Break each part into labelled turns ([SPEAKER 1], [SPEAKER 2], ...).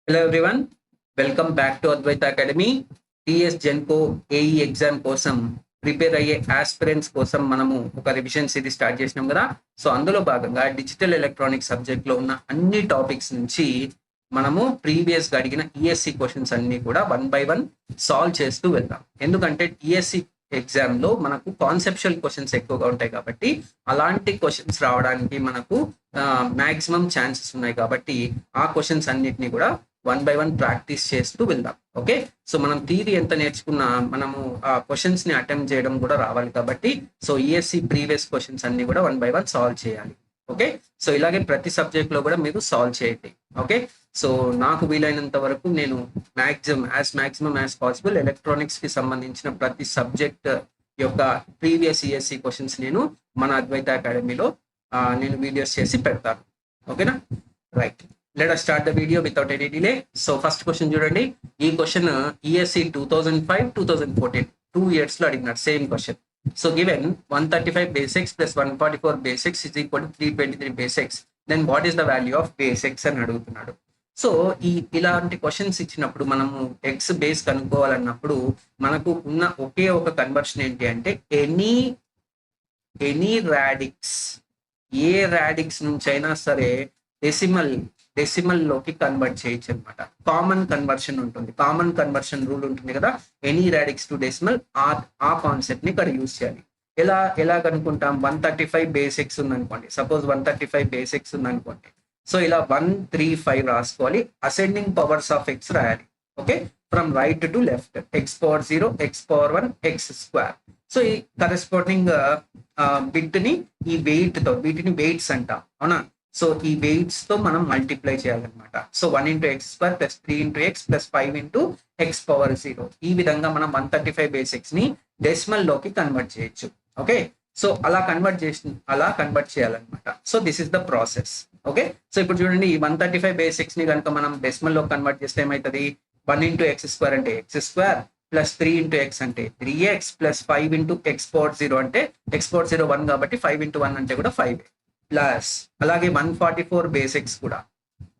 [SPEAKER 1] Hello everyone, welcome back to Advaita Academy. TS Genco AE exam కోసం prepare అయ్యే aspirants కోసం మనము ఒక రివిజన్ సిరీస్ స్టార్ట్ చేసినాం కదా. సో అందులో భాగంగా డిజిటల్ ఎలక్ట్రానిక్ సబ్జెక్ట్ లో ఉన్న అన్ని టాపిక్స్ నుంచి మనము ప్రీవియస్ గా అడిగిన ఈఎస్సి క్వశ్చన్స్ అన్ని కూడా 1 by 1 సాల్వ్ చేస్తూ వెళ్దాం. ఎందుకంటే ఈఎస్సి ఎగ్జామ్ లో మనకు కాన్సెప్చువల్ క్వశ్చన్స్ ఎక్కువగా ఉంటాయి కాబట్టి అలాంటి క్వశ్చన్స్ రావడానికి మనకు మాక్సిమం ఛాన్సెస్ ఉన్నాయి కాబట్టి ఆ క్వశ్చన్స్ అన్నిటిని కూడా 1 by 1 ప్రాక్టీస్ చేస్తూ వెళ్దాం. ఓకే, సో మనం థియరీ ఎంత నేర్చుకున్నా మనము ఆ క్వశ్చన్స్ ని అటెంప్ట్ చేయడం కూడా రావాలి కాబట్టి సో ఈఎస్సి ప్రీవియస్ క్వశ్చన్స్ అన్ని కూడా 1 by 1 సాల్వ్ చేయాలి. ఓకే, సో ఇలాగే ప్రతి సబ్జెక్ట్ లో కూడా మీరు సాల్వ్ చేయండి. ఓకే, సో నాకు వీలైనంత వరకు నేను మాక్సిమం యాజ్ పాసిబుల్ ఎలక్ట్రానిక్స్ కి సంబంధించిన ప్రతి సబ్జెక్ట్ యొక్క ప్రీవియస్ ఈఎస్సి క్వశ్చన్స్ నేను మన అద్వైత అకాడమీలో నేను వీడియోస్ చేసి పెడతాను. ఓకేనా, right, let us start the video without any delay. So first question చూడండి. ఈ క్వశ్చన్ ESC 2005-2014 2 years లో అడిగినారు same question. So given 135 basics plus 144 basics is equal to 323 basics, then what is the value of basics అని అడుగుతున్నాడు. So ఇలాంటి questions ఇచ్చినప్పుడు మనము X base కనుక్కోవాలన్నప్పుడు మనకు ఉన్న ఒకే ఒక కన్వర్షన్ ఏంటి అంటే ఎనీ రాడిక్స్, ఏ రాడిక్స్ నుంచి అయినా సరే డెసిమల్ లోకి కన్వర్ట్ చేయొచ్చు అనమాట. కామన్ కన్వర్షన్ ఉంటుంది, కామన్ కన్వర్షన్ రూల్ ఉంటుంది కదా, ఎనీ రాడిక్స్ టు డెసిమల్. ఆ కాన్సెప్ట్ ని ఇక్కడ యూజ్ చేయాలి. ఎలా కనుక్కుంటాం? 135 బేసిక్స్ ఉందనుకోండి, సపోజ్ 135 బేసిక్స్ ఉందనుకోండి. సో ఇలా 135 రాసుకోవాలి, అసెండింగ్ పవర్స్ ఆఫ్ ఎక్స్ రాయాలి. Okay, from right to left, X power 0, X power 1, X square. So ఈ కరెస్పాండింగ్ బిట్ ని ఈ వెయిట్ తో, వీటిని వెయిట్స్ అంటాం అవునా. సో ఈ వెయిట్స్ తో మనం మల్టిప్లై చేయాలన్నమాట. So 1 into x square plus 3 into x plus 5 into x power 0. ఈ విధంగా మనం 135 బేసిక్స్ ని డెసిమల్ లోకి కన్వర్ట్ చేయొచ్చు. ఓకే, సో అలా కన్వర్ట్ చేయాలన్నమాట. So this is the process. Okay, so ఇప్పుడు చూడండి, ఈ 135 బేసిక్స్ ని కనుక మనం డెసిమల్ లో కన్వర్ట్ చేస్తే ఏమవుతుంది? 1 into x square అంటే x square plus 3 into x అంటే 3x plus 5 into x power 0 అంటే x power 0 1 కాబట్టి 5 into 1 అంటే కూడా 5 ప్లస్ అలాగే 144 బేసిక్స్ కూడా.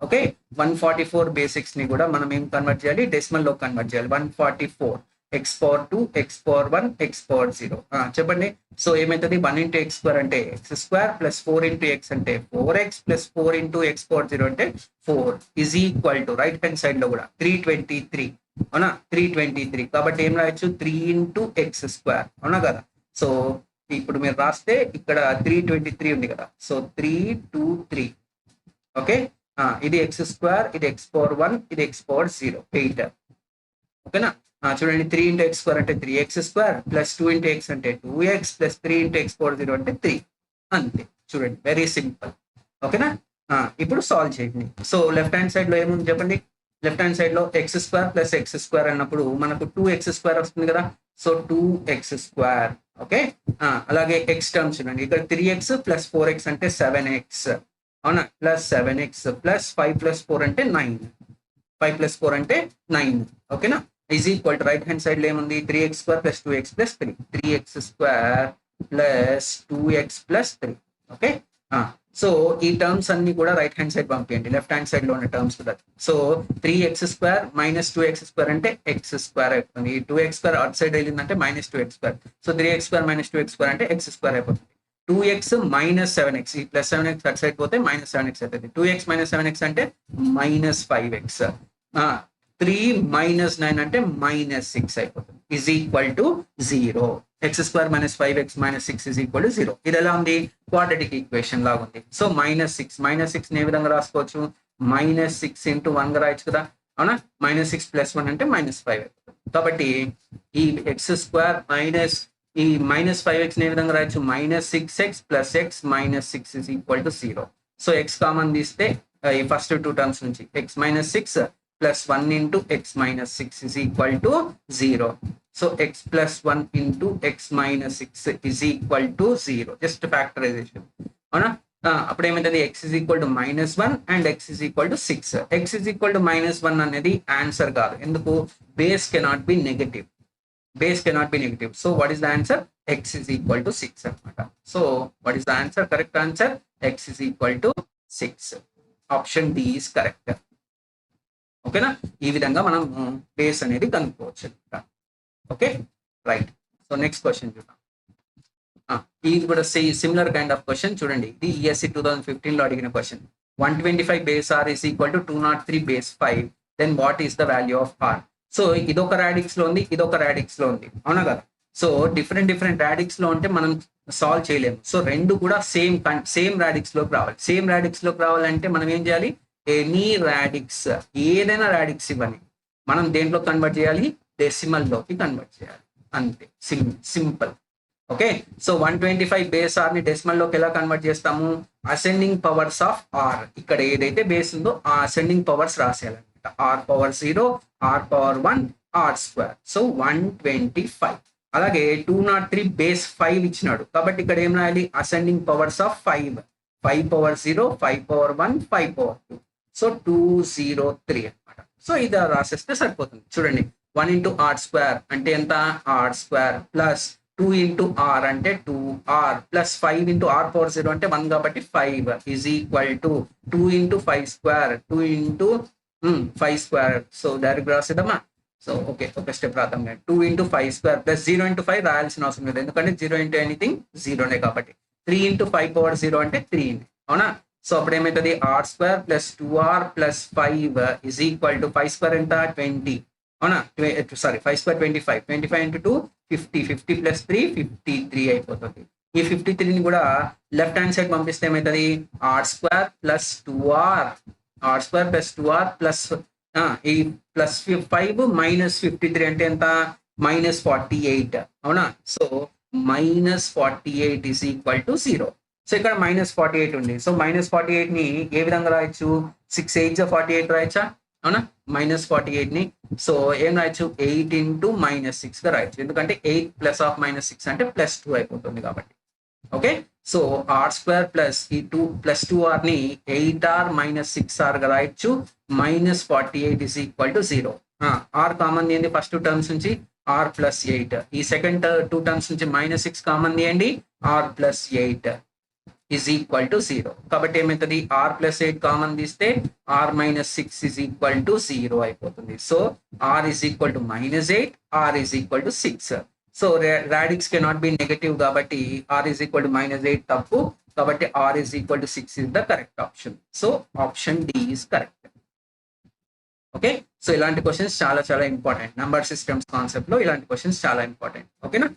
[SPEAKER 1] ఓకే, 144 బేసిక్స్ ని కూడా మనం ఏం కన్వర్ట్ చేయాలి? డెసిమల్ లో కన్వర్ట్ చేయాలి. 144 X power 2, X power 1, X power 0. చెప్పండి, సో ఏమైతుంది? 1 into x square అంటే x square plus 4 into x అంటే 4x plus 4 into x power 0 అంటే 4 is equal to right hand side లో కూడా 323 అవునా. 323 కాబట్టి ఏం రాయొచ్చు? 3 into x square అవునా కదా. సో ఇప్పుడు మీరు రాస్తే ఇక్కడ 323 ఉంది కదా. సో 323. ఓకే, ఇది ఎక్స్ స్క్వేర్, ఇది ఎక్స్ పవర్ 1, ఇది ఎక్స్ పవర్ 0, 8. ఓకేనా, చూడండి, 3 into x square అంటే 3x square plus 2 into x అంటే 2x plus 3 into x power 0 అంటే 3. అంతే, చూడండి, వెరీ సింపుల్. ఓకేనా, ఇప్పుడు సాల్వ్ చేయండి. సో లెఫ్ట్ హ్యాండ్ సైడ్ లో ఏముంది చెప్పండి? లెఫ్ట్ హ్యాండ్ సైడ్ లో X square plus X square అన్నప్పుడు మనకు 2x square వస్తుంది కదా. So 2x square. ఓకే, అలాగే ఎక్స్ టర్మ్స్ చూడండి, ఇక్కడ 3x ప్లస్ 4x అంటే 7x అవునా, ప్లస్ 7x ప్లస్ 5 ప్లస్ 4 అంటే 9, 5 ప్లస్ 4 అంటే 9. ఓకేనా, is equal to right hand side లో ఏముంది? 3x square plus 2x plus 3, 3x square plus 2x plus 3. Okay, so ఈ టర్మ్స్ అన్ని కూడా రైట్ హ్యాండ్ సైడ్ పంపించండి, లెఫ్ట్ హ్యాండ్ సైడ్ లో ఉన్న టర్మ్స్ కూడా. So 3x square minus 2x square అంటే x square అయిపోతుంది. ఈ 2x square అవుట్ సైడ్ వెళ్ళిందంటే minus 2x square. So 3x square minus 2x square అంటే x square అయిపోతుంది. 2x మైనస్ 7x, ఈ ప్లస్ 7x అట్ సైడ్ పోతే minus 7x అవుతుంది. 2x minus 7x అంటే మైనస్ 5x. 3 మైనస్ 9 అంటే మైనస్ 6 అయిపోతుంది, is equal to 0. X square minus 5x minus 6 is equal to 0. ఇది ఎలా ఉంది? క్వాడ్రాటిక్ ఈక్వేషన్ లాగా ఉంది. సో -6 ని ఏ విధంగా రాసుకోవచ్చు? -6 into 1 గా రాయొచ్చు కదా అవునా. -6 ప్లస్ 1 అంటే -5 అయిపోతుంది. కాబట్టి ఈ ఎక్స్ స్క్వేర్ మైనస్ ఈ -5x ని ఏ విధంగా రాయొచ్చు? -6x plus x minus 6 is equal to 0. So X common తీస్తే ఈ ఫస్ట్ 2 టర్మ్స్ నుంచి x minus 6 plus 1 into x minus 6 is equal to 0. So x plus 1 into x minus 6 is equal to 0. Just factorization. అవునా, అప్పుడు ఏమైతుంది? x is equal to -1 and x is equal to 6. x is equal to -1 అనేది answer కాదు. ఎందుకు? Base cannot be negative. So what is the answer? x is equal to 6 అనమాట. So what is the answer? Correct answer x is equal to 6. Option D is correct. ఓకేనా? ఈ విధంగా మనం base అనేది కనుక్కోవచ్చు అనమాట. Okay, right. So next question చూద్దాం. ఇది కూడా సిమిలర్ కైండ్ ఆఫ్ క్వశ్చన్ చూడండి. ఇది ESE 2015 లో అడిగిన question. 125 base R is equal to 203 base 5, then what is the value of R? So ఇదొక రాడిక్స్ లో ఉంది, ఇదొక రాడిక్స్ లో ఉంది, అవునా కదా? సో డిఫరెంట్ రాడిక్స్ లో ఉంటే మనం సాల్వ్ చేయలేము. సో రెండు కూడా సేమ్ రాడిక్స్ లోకి రావాలి. సేమ్ రాడిక్స్ లోకి రావాలంటే మనం ఏం చేయాలి? ఎనీ రాడిక్స్, ఏదైనా రాడిక్స్ ఇవ్వని మనం దేంట్లో కన్వర్ట్ చేయాలి? డెసిమల్ లోకి కన్వర్ట్ చేయాలి, అంతే. Simple. Okay, so 125 base R ని డెసిమల్ లోకి ఎలా కన్వర్ట్ చేస్తాము? అసెండింగ్ పవర్స్ ఆఫ్ ఆర్, ఇక్కడ ఏదైతే బేస్ ఉందో ఆ అసెండింగ్ పవర్స్ రాసేయాలన్నమాట. R power 0, R power 1, R square. So 125. అలాగే 203 బేస్ 5 ఇచ్చినాడు కాబట్టి ఇక్కడ ఏం రాయాలి? Ascending powers of 5, 5 power 0, 5 power 1, 5 power 2. So 203 అనమాట. సో ఇది రాసేస్తే సరిపోతుంది. చూడండి, 1 ఇంటూ ఆర్ స్క్వేర్ అంటే ఎంత? R square plus 2 into R అంటే 2r plus 5 into are power 0 అంటే 1 కాబట్టి 5 is equal to 2 into 5 square, 2 into 5 square. So direct రాసేద్దామా? సో ఓకే, ఒక స్టెప్ రాద్దాం. 2 ఇంటూ 5 స్క్వేర్ ప్లస్ 0 ఇంటూ 5 రాయాల్సిన అవసరం లేదు, ఎందుకంటే 0 ఇంటూ ఎనీథింగ్ 0నే కాబట్టి. 3 ఇంటూ 5 పవర్ 0 అంటే 3, అవునా? సో అప్పుడు ఏమవుతుంది? R square plus 2r plus 5 is equal to 5 square ఎంత? 20, అవునా? సారీ, 5 స్క్వేర్ 25, 25 ఇంటూ 2 50, 50 ప్లస్ 3 53 అయిపోతుంది. ఈ 53ని కూడా లెఫ్ట్ హ్యాండ్ సైడ్ పంపిస్తే ఏమవుతుంది? R square plus 2r, R square plus 2r ప్లస్ ఈ ప్లస్ 5 మైనస్ 53 అంటే ఎంత? మైనస్ 48, అవునా? So minus 48 is equal to 0. So ఇక్కడ మైనస్ 48 ఉంది. సో మైనస్ 48 ని ఏ విధంగా రాయొచ్చు? 6 8 48 రాయచ్చా, అవునా? మైనస్ 48 ని సో ఏం రాయొచ్చు? 8 ఇంటూ మైనస్ 6 గా రాయొచ్చు, ఎందుకంటే 8 ప్లస్ ఆఫ్ మైనస్ 6 అంటే ప్లస్ 2 అయిపోతుంది కాబట్టి. Okay, so R square plus ఈ 2 ప్లస్ 2r ని 8r మైనస్ 6r గా రాయొచ్చు. Minus 48 is equal to 0. R common తీయండి ఫస్ట్ 2 టర్మ్స్ నుంచి, ఆర్ ప్లస్ 8. ఈ సెకండ్ 2 టర్మ్స్ నుంచి మైనస్ 6 కామన్ తీయండి, R plus 8 is equal to 0. కాబట్టి ఏమవుతుంది? ఆర్ ప్లస్ 8 కామన్ తీస్తే R minus 6 is equal to 0 అయిపోతుంది. So R is equal to minus 8, R is equal to 6. So radix cannot be negative కాబట్టి R is equal to minus 8 తప్పు, కాబట్టి R is equal to 6 is the correct option. So option D is correct. Okay, so ఇలాంటి questions చాలా చాలా important. Number systems concept లో ఇలాంటి questions చాలా important. ఓకేనా,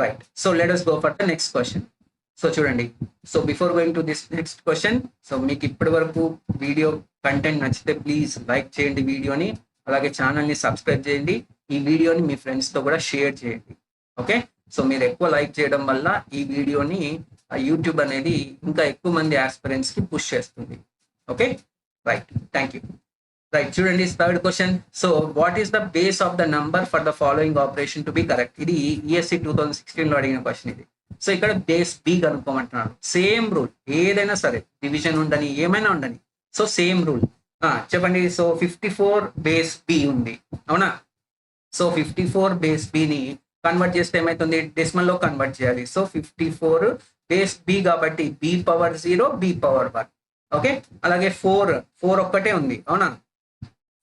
[SPEAKER 1] right. So let us go for the next question. So చూడండి, so before going to this next question, so మీకు ఇప్పటి వరకు వీడియో కంటెంట్ నచ్చితే ప్లీజ్ లైక్ చేయండి వీడియోని, అలాగే ఛానల్ని సబ్స్క్రైబ్ చేయండి. ఈ వీడియోని మీ ఫ్రెండ్స్తో కూడా షేర్ చేయండి. ఓకే, సో మీరు ఎక్కువ లైక్ చేయడం వల్ల ఈ వీడియోని యూట్యూబ్ అనేది ఇంకా ఎక్కువ మంది ఆస్పిరెంట్స్ కి పుష్ చేస్తుంది. Okay, right, thank you. Right, చూడండి third question. So what is the base of the number for the following operation to be correct? ఇది ESE 2016 లో అడిగిన క్వశ్చన్ ఇది. సో ఇక్కడ బేస్ బి కనుక్కోమంటున్నాడు. సేమ్ రూల్, ఏదైనా సరే డివిజన్ ఉండని ఏమైనా ఉండని, సో సేమ్ రూల్ చెప్పండి. సో 54 బేస్ బి ఉంది, అవునా? సో 54 బేస్ బిని కన్వర్ట్ చేస్తే ఏమైతుంది? డెసిమల్ లో కన్వర్ట్ చేయాలి. సో 54 బేస్ బి కాబట్టి B power 0, B power 1. Okay, అలాగే 4 ఒక్కటే ఉంది, అవునా?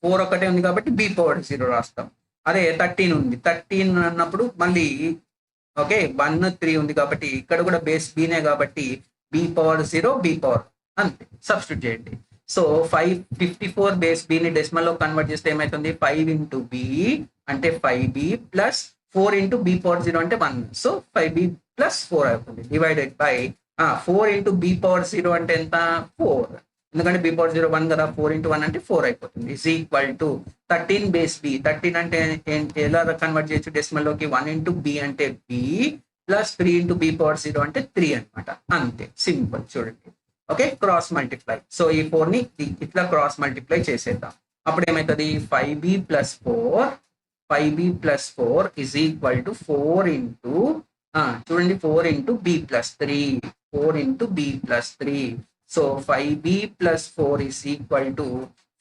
[SPEAKER 1] 4 ఒక్కటే ఉంది కాబట్టి బి పవర్ 0 రాస్తాం. అదే 13 ఉంది, 13 అన్నప్పుడు మళ్ళీ ఓకే 1 3 ఉంది కాబట్టి ఇక్కడ కూడా బేస్ బీనే కాబట్టి బి పవర్ 0, బి పవర్, అంతే. సబ్స్టిట్యూట్ చేయండి. సో 54 బేస్ బిని డెసిమల్ లో కన్వర్ట్ చేస్తే ఏమైతుంది? 5 ఇంటూ బి అంటే 5b plus 4 into B power 0 అంటే 1. సో 5b ప్లస్ 4 అవుతుంది, divided by 4 into B power 0 అంటే ఎంత? 4, ఎందుకంటే బి పవర్ 0 1 కదా, 4 ఇంటూ 1 అంటే 4 అయిపోతుంది. Is equal to 13 base b. 13 అంటే ఎలా కన్వర్ట్ చేయొచ్చు డెసిమల్ లోకి? 1 ఇంటూ బి అంటే b plus 3 into B power 0 అంటే 3 అనమాట, అంతే. సింపుల్. చూడండి, ఓకే, క్రాస్ మల్టిప్లై. సో ఈ 4 ని ఇట్లా క్రాస్ మల్టిప్లై చేసేద్దాం. అప్పుడు ఏమవుతుంది? 5b plus 4 is equal to 4 into చూడండి 4 into b plus 3, 4 into b plus 3. So 5b plus 4 is equal to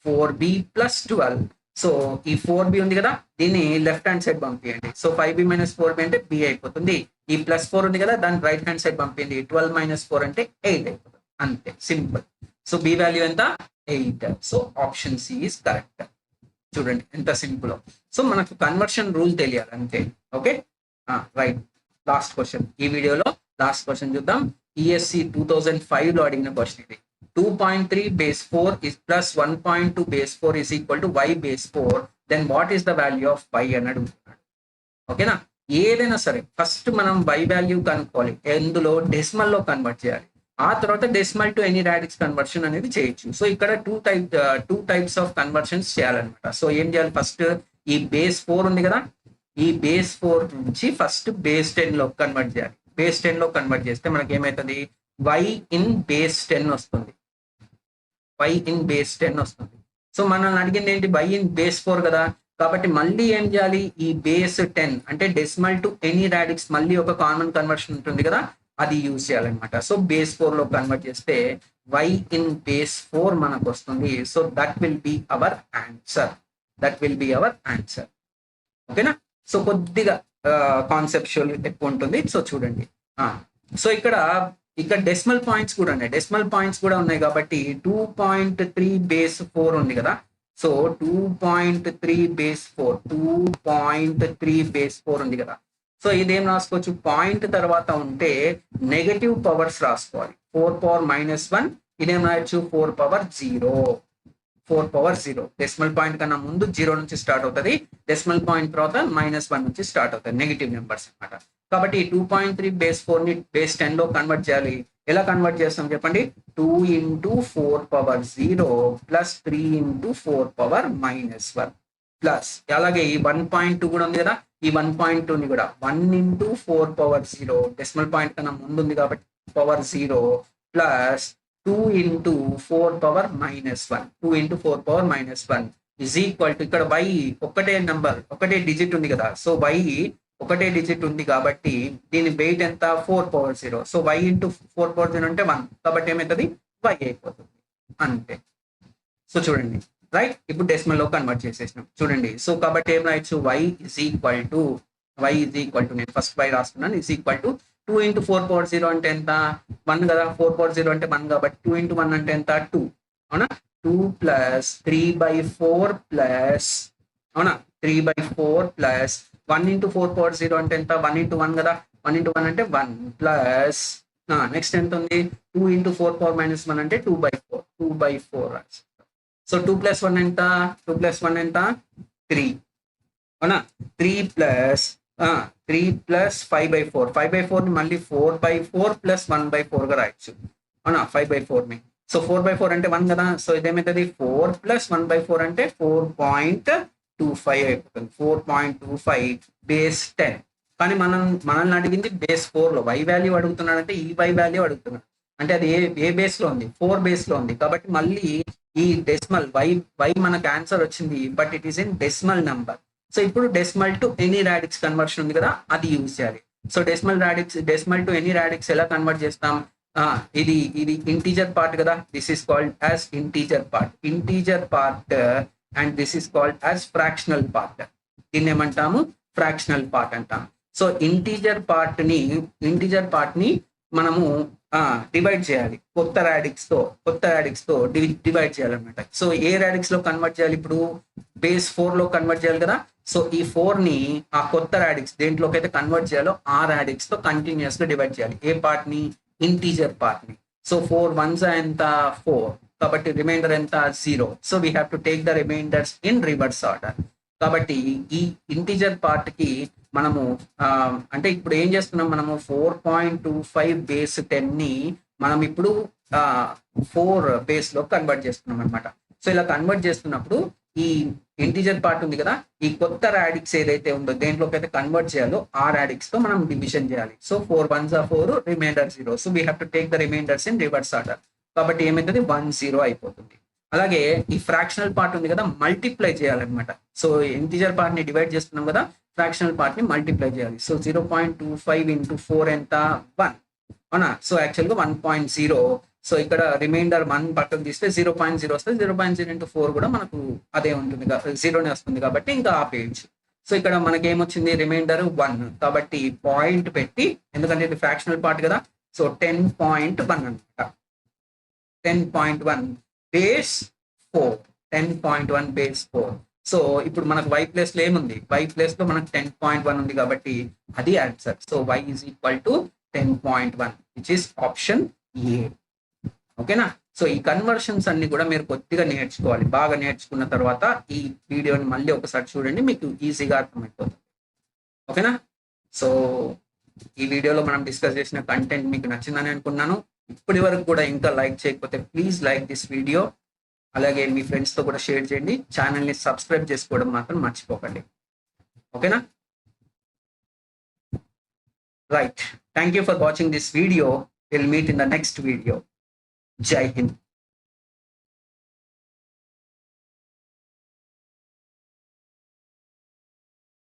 [SPEAKER 1] 4b plus 12. So ఈ 4b ఉంది కదా, దీన్ని లెఫ్ట్ హ్యాండ్ సైడ్ పంపించండి. సో 5b మైనస్ 4b అంటే b అయిపోతుంది. ఈ +4 ఉంది కదా, దాని రైట్ హ్యాండ్ సైడ్ పంపింది. 12 - 4 అంటే 8 అయిపోతుంది, అంతే, సింపుల్. సో బి వాల్యూ ఎంత? 8. So option C is correct. చూడండి ఎంత సింపుల్. సో మనకు కన్వర్షన్ రూల్ తెలియాలి అంతే. Okay, right. లాస్ట్ క్వశ్చన్ ఈ వీడియోలో, లాస్ట్ క్వశ్చన్ చూద్దాం. ఈఎస్సి 2005 లో అడిగిన క్వశ్చన్ ఇది. 2.3 base 4 is plus 1.2 base 4 is equal to y base 4, then what is the value of y అని అడుగుతున్నాడు. ఓకేనా, ఏదైనా సరే ఫస్ట్ మనం y వాల్యూ కనుక్కోవాలి, ఎందులో డెసిమల్ లో కన్వర్ట్ చేయాలి, ఆ తర్వాత decimal to any radix conversion అనేది చేయొచ్చు. సో ఇక్కడ టూ టైప్స్ ఆఫ్ కన్వర్షన్స్ చేయాలన్నమాట. సో ఏం చేయాలి, ఫస్ట్ ఈ బేస్ 4 ఉంది కదా, ఈ బేస్ 4 నుంచి ఫస్ట్ బేస్ 10 లో కన్వర్ట్ చేయాలి. బేస్ 10 లో కన్వర్ట్ చేస్తే మనకి ఏమవుతుంది, y ఇన్ బేస్ 10 వస్తుంది, y ఇన్ బేస్ 10 వస్తుంది. సో మనల్ని అడిగింది ఏంటి, y ఇన్ బేస్ 4 కదా, కాబట్టి మళ్ళీ ఏం చేయాలి, ఈ బేస్ 10 అంటే డెసిమల్ టు ఎనీ రాడిక్స్ మళ్ళీ ఒక కామన్ కన్వర్షన్ ఉంటుంది కదా, అది యూజ్ చేయాలన్నమాట. సో బేస్ 4 లో కన్వర్ట్ చేస్తే y ఇన్ బేస్ 4 మనకు వస్తుంది. So that will be our answer, ఓకేనా. సో కొద్దిగా కాన్సెప్చువల్ ఎక్కువ ఉంటుంది. సో చూడండి, సో ఇక్కడ డెసిమల్ పాయింట్స్ కూడా ఉన్నాయి, ఉన్నాయి కాబట్టి 2.3 బేస్ 4 ఉంది కదా. సో 2.3 బేస్ 4 ఉంది కదా. సో ఇదేం రాసుకోవచ్చు, పాయింట్ తర్వాత ఉంటే నెగటివ్ పవర్స్ రాసుకోవాలి. 4 పవర్ -1, ఇదేం రాయొచ్చు 4 పవర్ 0. డెసిమల్ పాయింట్ కన్నా ముందు 0 నుంచి స్టార్ట్ అవుతుంది, డెసిమల్ పాయింట్ తర్వాత -1 నుంచి స్టార్ట్ అవుతుంది, నెగిటివ్ నెంబర్స్ అన్నమాట. కాబట్టి 2.3 బేస్ 4 ని బేస్ 10 లో కన్వర్ట్ చేయాలి. ఎలా కన్వర్ట్ చేస్తాం చెప్పండి, 2 × 4 పవర్ 0 ప్లస్ 3 × 4 పవర్ -1 ప్లస్, అలాగే ఈ 1.2 కూడా ఉంది కదా, ఈ 1.2 ని కూడా 1 × 4 పవర్ 0, డెసిమల్ పాయింట్ కన్నా ముందు ఉంది కాబట్టి power 0 plus 2 × 4 power -1 is equal to, ఇక్కడ y ఒకటే డిజిట్ ఉంది కదా. సో y ఒకటే డిజిట్ ఉంది కాబట్టి దీని వెయిట్ ఎంత, 4 పవర్ 0. సో y × 4 పవర్ 0 అంటే 1, కాబట్టి ఏమవుతుంది, y అయిపోతుంది, అంతే. సో చూడండి, రైట్. ఇప్పుడు డెసిమల్ లో కన్వర్ట్ చేసేసినాం చూడండి. సో కాబట్టి ఏం రాయొచ్చు, y ఇజ్ ఈక్వల్ టు నేను ఫస్ట్ y రాస్తున్నాను, ఇజ్ ఈక్వల్ టు 2 × 4 పవర్ 0 అంటే ఎంత, 1 కదా. 4 పవర్ 0 అంటే 1 కాబట్టి 2 × 1 అంటే ఎంత, 2, అవునా. 2 ప్లస్ 3/4 ప్లస్, అవునా, 3/4 ప్లస్ 1 × 4 పవర్ 0 అంటే ఎంత, 1 × 1 కదా. 1 × 1 అంటే 1 ప్లస్, నెక్స్ట్ ఎంత ఉంది, 2 × 4 పవర్ -1 అంటే 2/4 రాసి. సో 2 + 1 ఎంత, 3, అవునా. 3 ప్లస్ 5/4 ని మళ్ళీ 4/4 ప్లస్ 1/4 గా రాయొచ్చు, అవునా. 5/4 ని, సో 4/4 అంటే 1 కదా. సో ఇదేమవుతుంది, 4 ప్లస్ 1/4 అంటే 4.25 అయిపోతుంది. 4.25 బేస్ 10. కానీ మనల్ని అడిగింది బేస్ 4 లో. y వాల్యూ అడుగుతున్నాడు అంటే ఈ y వాల్యూ అడుగుతున్నాడు అంటే అది ఏ బేస్ లో ఉంది, 4 బేస్ లో ఉంది. కాబట్టి మళ్ళీ ఈ డెసిమల్ y మనకు ఆన్సర్ వచ్చింది, but it is in decimal number. So ఇప్పుడు decimal to any radix conversion ఉంది కదా, అది యూజ్ చేయాలి. So decimal to any radix ఎలా కన్వర్ట్ చేస్తాం, ఇది ఇంటీజర్ పార్ట్ కదా, this is called as integer part and this is called as fractional part. దీన్ని ఏమంటాము, ఫ్రాక్షనల్ పార్ట్ అంటాం. సో ఇంటీజర్ పార్ట్ ని మనము డివైడ్ చేయాలి, కొత్త రాడిక్స్ తో డివైడ్ చేయాలన్నమాట. సో ఏ రాడిక్స్ లో కన్వర్ట్ చేయాలి, ఇప్పుడు బేస్ 4 లో కన్వర్ట్ చేయాలి కదా. సో ఈ 4 ని ఆ కొత్త రాడిక్స్ దేంట్లోకి అయితే కన్వర్ట్ చేయాలో ఆ రాడిక్స్ తో కంటిన్యూస్ గా డివైడ్ చేయాలి. ఏ పార్ట్ ని, ఇంటీజర్ పార్ట్ ని. సో 4 1s ఎంత, 4, కాబట్టి రిమైండర్ ఎంత, 0. So we have to take the remainders in reverse order. కాబట్టి ఈ ఇంటీజర్ పార్ట్ కి మనము అంటే ఇప్పుడు ఏం చేస్తున్నాం, మనము 4.25 బేస్ 10 ని మనం ఇప్పుడు 4 బేస్ లో కన్వర్ట్ చేస్తున్నాం అనమాట. సో ఇలా కన్వర్ట్ చేస్తున్నప్పుడు ఈ ఇంటీజర్ పార్ట్ ఉంది కదా, ఈ కొత్త రాడిక్స్ ఏదైతే ఉందో దేంట్లోకి అయితే కన్వర్ట్ చేయాలో ఆ రాడిక్స్ తో మనం డివిజన్ చేయాలి. So 4 1s 4, remainder 0. So we have to take the remainders in reverse order. కాబట్టి ఏమైతుంది, 1 0 అయిపోతుంది. అలాగే ఈ ఫ్రాక్షనల్ పార్ట్ ఉంది కదా, మల్టిప్లై చేయాలన్నమాట. సో ఇంటీజర్ పార్ట్ ని డివైడ్ చేస్తున్నాం కదా, ఫ్రాక్షనల్ పార్ట్ ని మల్టిప్లై చేయాలి. సో 0.25 × 4 ఎంత, 1, అవునా. సో యాక్చువల్ గా 1.0. సో ఇక్కడ రిమైండర్ 1 పక్కకు తీస్తే 0.0 వస్తుంది. 0.0 × 4 కూడా మనకు అదే ఉంటుంది, 0నే వస్తుంది. కాబట్టి ఇంకా ఆపేయచ్చు. సో ఇక్కడ మనకి ఏమొచ్చింది రిమైండర్ 1 కాబట్టి పాయింట్ పెట్టి, ఎందుకంటే ఇది ఫ్రాక్షనల్ పార్ట్ కదా, సో 10.1 అనమాట. 10.1 బేస్ 4, 10.1 బేస్ 4. సో ఇప్పుడు మనకు y ప్లేస్ లో ఏముంది, y ప్లేస్ లో మనకు 10.1 ఉంది కాబట్టి అది answer. So y is equal to 10.1 which is option A. ఓకేనా. సో ఈ కన్వర్షన్స్ అన్ని కూడా మీరు కొద్దిగా నేర్చుకోవాలి. బాగా నేర్చుకున్న తర్వాత ఈ వీడియోని మళ్ళీ ఒకసారి చూడండి, మీకు ఈజీగా అర్థమైపోతుంది. ఓకేనా. సో ఈ వీడియోలో మనం డిస్కస్ చేసిన కంటెంట్ మీకు నచ్చిందని అనుకున్నాను. ఇప్పటి వరకు కూడా ఇంకా లైక్ చేయకపోతే ప్లీజ్ లైక్ దిస్ వీడియో. అలాగే మీ ఫ్రెండ్స్తో కూడా షేర్ చేయండి. ఛానల్ని సబ్స్క్రైబ్ చేసుకోవడం మాత్రం మర్చిపోకండి. ఓకేనా. Right. Thank you for watching this video. Will meet in the next video. జై హింద్.